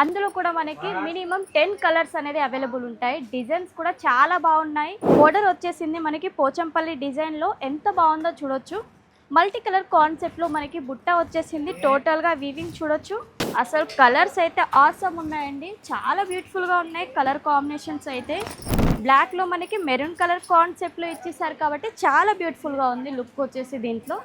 అందులో కూడా మనకి మినిమం 10 కలర్స్ అనేది అవైలబుల్ ఉంటాయి. డిజైన్స్ కూడా చాలా బాగున్నాయి. బోర్డర్ వచ్చేసింది మనకి పోచంపల్లి డిజైన్లో, ఎంత బాగుందో చూడొచ్చు. మల్టీ కలర్ కాన్సెప్ట్లో మనకి బుట్ట వచ్చేసింది. టోటల్గా వీవింగ్ చూడొచ్చు. అసలు కలర్స్ అయితే ఆసమ్ ఉన్నాయండి, చాలా బ్యూటిఫుల్గా ఉన్నాయి. కలర్ కాంబినేషన్స్ అయితే బ్లాక్లో మనకి మెరూన్ కలర్ కాన్సెప్ట్లో ఇచ్చేసారు కాబట్టి చాలా బ్యూటిఫుల్గా ఉంది లుక్ వచ్చేసి దీంట్లో.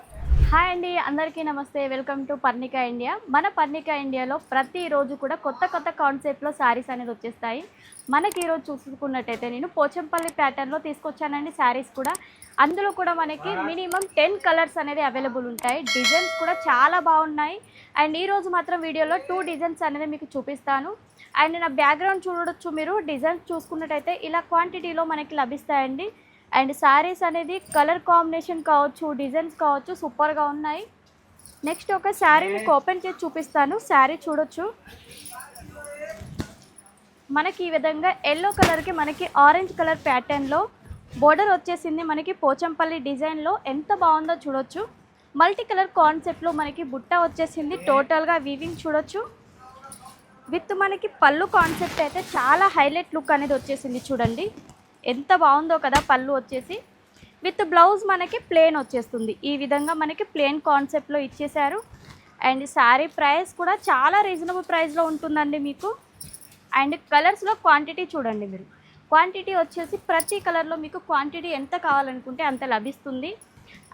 హాయ్ అండి, అందరికీ నమస్తే. Welcome to Parnika India. మన పర్ణికా ఇండియాలో ప్రతిరోజు కూడా కొత్త కొత్త కాన్సెప్ట్లో శారీస్ అనేది వచ్చేస్తాయి. మనకి ఈరోజు చూసుకున్నట్టయితే నేను పోచంపల్లి ప్యాటర్న్లో తీసుకొచ్చానండి శారీస్ కూడా. అందులో కూడా మనకి మినిమం 10 కలర్స్ అనేది అవైలబుల్ ఉంటాయి. డిజైన్స్ కూడా చాలా బాగున్నాయి. అండ్ ఈరోజు మాత్రం వీడియోలో 2 డిజైన్స్ అనేది మీకు చూపిస్తాను. అండ్ నా బ్యాక్గ్రౌండ్ చూడొచ్చు మీరు. డిజైన్స్ చూసుకున్నట్టయితే ఇలా క్వాంటిటీలో మనకి లభిస్తాయండి. అండ్ శారీస్ అనేది కలర్ కాంబినేషన్ కావచ్చు, డిజైన్స్ కావచ్చు, సూపర్గా ఉన్నాయి. నెక్స్ట్ ఒక శారీ మీకు ఓపెన్ చేసి చూపిస్తాను. శారీ చూడొచ్చు. మనకి ఈ విధంగా ఎల్లో కలర్కి మనకి ఆరెంజ్ కలర్ ప్యాటర్న్లో బోర్డర్ వచ్చేసింది. మనకి పోచంపల్లి డిజైన్లో ఎంత బాగుందో చూడొచ్చు. మల్టీ కలర్ కాన్సెప్ట్లో మనకి బుట్ట వచ్చేసింది. టోటల్గా వీవింగ్ చూడొచ్చు. విత్ మనకి పళ్ళు కాన్సెప్ట్ అయితే చాలా హైలైట్ లుక్ అనేది వచ్చేసింది. చూడండి ఎంత బాగుందో కదా. పళ్ళు వచ్చేసి విత్ బ్లౌజ్ మనకి ప్లెయిన్ వచ్చేస్తుంది. ఈ విధంగా మనకి ప్లెయిన్ కాన్సెప్ట్లో ఇచ్చేశారు. అండ్ శారీ ప్రైస్ కూడా చాలా రీజనబుల్ ప్రైస్లో ఉంటుందండి మీకు. అండ్ కలర్స్లో క్వాంటిటీ చూడండి మీరు. క్వాంటిటీ వచ్చేసి ప్రతి కలర్లో మీకు క్వాంటిటీ ఎంత కావాలనుకుంటే అంత లభిస్తుంది.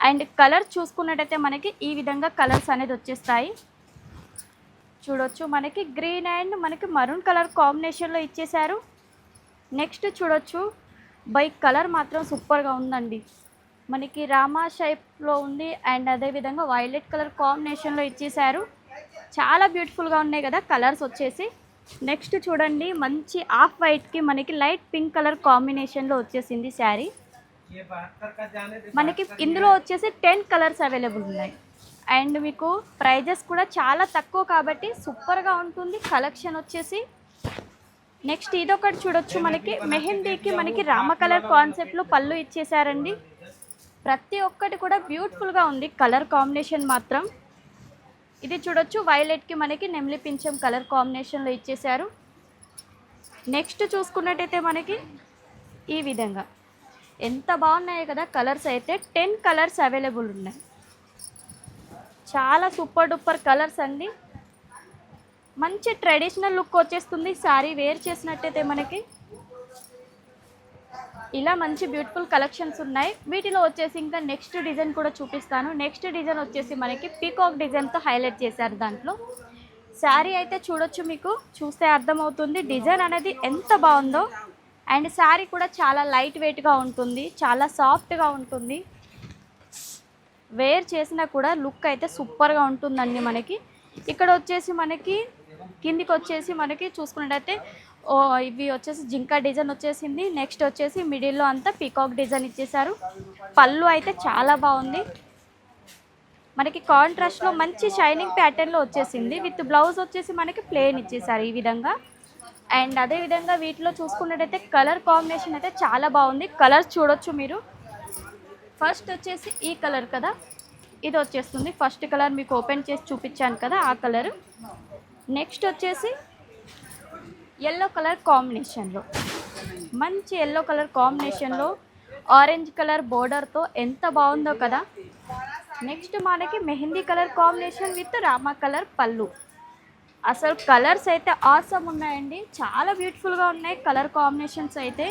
అండ్ కలర్ చూసుకున్నట్టయితే మనకి ఈ విధంగా కలర్స్ అనేది వచ్చేస్తాయి. చూడొచ్చు మనకి గ్రీన్ అండ్ మనకి మరూన్ కలర్ కాంబినేషన్లో ఇచ్చేశారు. నెక్స్ట్ చూడొచ్చు. కలర్ మాత్రం సూపర్గా ఉందండి. మనకి రామా షేప్లో ఉంది. అండ్ అదేవిధంగా వైలెట్ కలర్ కాంబినేషన్లో ఇచ్చేశారు. చాలా బ్యూటిఫుల్గా ఉన్నాయి కదా కలర్స్ వచ్చేసి. నెక్స్ట్ చూడండి, మంచి ఆఫ్ వైట్కి మనకి లైట్ పింక్ కలర్ కాంబినేషన్లో వచ్చేసింది శారీ. మనకి ఇందులో వచ్చేసి 10 కలర్స్ అవైలబుల్ ఉన్నాయి. అండ్ మీకు ప్రైజెస్ కూడా చాలా తక్కువ కాబట్టి సూపర్గా ఉంటుంది కలెక్షన్ వచ్చేసి. నెక్స్ట్ ఇదొకటి చూడొచ్చు. మనకి మెహందీకి మనకి రామ కలర్ కాన్సెప్ట్లో పళ్ళు ఇచ్చేసారండి. ప్రతి ఒక్కటి కూడా బ్యూటిఫుల్గా ఉంది కలర్ కాంబినేషన్ మాత్రం. ఇది చూడొచ్చు, వైలెట్కి మనకి నెమిలి పింఛం కలర్ కాంబినేషన్లో ఇచ్చేశారు. నెక్స్ట్ చూసుకున్నట్టయితే మనకి ఈ విధంగా ఎంత బాగున్నాయి కదా కలర్స్ అయితే. 10 కలర్స్ అవైలబుల్ ఉన్నాయి. చాలా సూపర్ డూపర్ కలర్స్ అండి. మంచి ట్రెడిషనల్ లుక్ వచ్చేస్తుంది శారీ వేర్ చేసినట్టయితే మనకి. ఇలా మంచి బ్యూటిఫుల్ కలెక్షన్స్ ఉన్నాయి. వీటిలో వచ్చేసి ఇంకా నెక్స్ట్ డిజైన్ కూడా చూపిస్తాను. నెక్స్ట్ డిజైన్ వచ్చేసి మనకి పీకాక్ డిజైన్తో హైలైట్ చేశారు దాంట్లో. శారీ అయితే చూడొచ్చు, మీకు చూస్తే అర్థమవుతుంది డిజైన్ అనేది ఎంత బాగుందో. అండ్ శారీ కూడా చాలా లైట్ వెయిట్గా ఉంటుంది, చాలా సాఫ్ట్గా ఉంటుంది. వేర్ చేసినా కూడా లుక్ అయితే సూపర్గా ఉంటుందండి మనకి. ఇక్కడ వచ్చేసి మనకి కిందికి వచ్చేసి మనకి చూసుకున్నట్టయితే ఇవి వచ్చేసి జింకా డిజైన్ వచ్చేసింది. నెక్స్ట్ వచ్చేసి మిడిల్లో అంతా పీకాక్ డిజైన్ ఇచ్చేసారు. పళ్ళు అయితే చాలా బాగుంది. మనకి కాంట్రాస్ట్లో మంచి షైనింగ్ ప్యాటర్న్లో వచ్చేసింది. విత్ బ్లౌజ్ వచ్చేసి మనకి ప్లెయిన్ ఇచ్చేసారు ఈ విధంగా. అండ్ అదేవిధంగా వీటిలో చూసుకున్నట్టయితే కలర్ కాంబినేషన్ అయితే చాలా బాగుంది. కలర్స్ చూడొచ్చు మీరు. ఫస్ట్ వచ్చేసి ఈ కలర్ కదా, ఇది వచ్చేస్తుంది. ఫస్ట్ కలర్ మీకు ఓపెన్ చేసి చూపించాను కదా, ఆ కలరు. నెక్స్ట్ వచ్చేసి ఎల్లో కలర్ కాంబినేషన్లో, మంచి ఎల్లో కలర్ కాంబినేషన్లో ఆరెంజ్ కలర్ బోర్డర్తో ఎంత బాగుందో కదా. నెక్స్ట్ మనకి mehndi colour combination with Rama colour పళ్ళు. అసలు కలర్స్ అయితే ఆసమ్ ఉన్నాయండి, చాలా బ్యూటిఫుల్గా ఉన్నాయి కలర్ కాంబినేషన్స్ అయితే.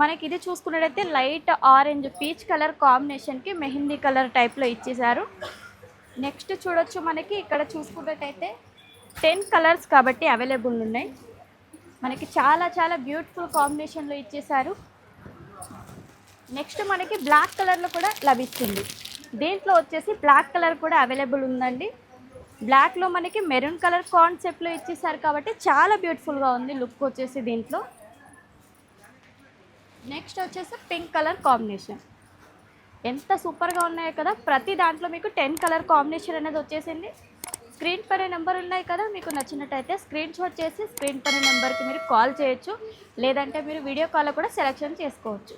మనకి ఇది చూసుకున్నట్టయితే లైట్ ఆరెంజ్ పీచ్ కలర్ కాంబినేషన్కి మెహందీ కలర్ టైప్లో ఇచ్చేసారు. నెక్స్ట్ చూడొచ్చు, మనకి ఇక్కడ చూసుకున్నట్టయితే 10 కలర్స్ కాబట్టి అవైలబుల్ ఉన్నాయి. మనకి చాలా చాలా బ్యూటిఫుల్ కాంబినేషన్లో ఇచ్చేసారు. నెక్స్ట్ మనకి బ్లాక్ కలర్లో కూడా లభిస్తుంది. దీంట్లో వచ్చేసి బ్లాక్ కలర్ కూడా అవైలబుల్ ఉందండి. బ్లాక్లో మనకి మెరూన్ కలర్ కాన్సెప్ట్లో ఇచ్చేసారు కాబట్టి చాలా బ్యూటిఫుల్గా ఉంది లుక్ వచ్చేసి దీంట్లో. నెక్స్ట్ వచ్చేసి పింక్ కలర్ కాంబినేషన్ ఎంత సూపర్గా ఉన్నాయో కదా. ప్రతి దాంట్లో మీకు 10 కలర్ కాంబినేషన్ అనేది వచ్చేసింది. స్క్రీన్ పైన నెంబర్ ఉన్నాయి కదా, మీకు నచ్చినట్టయితే స్క్రీన్ షాట్ చేసి స్క్రీన్ పైన నెంబర్కి మీరు కాల్ చేయొచ్చు. లేదంటే మీరు వీడియో కాల్లో కూడా సెలెక్షన్ చేసుకోవచ్చు.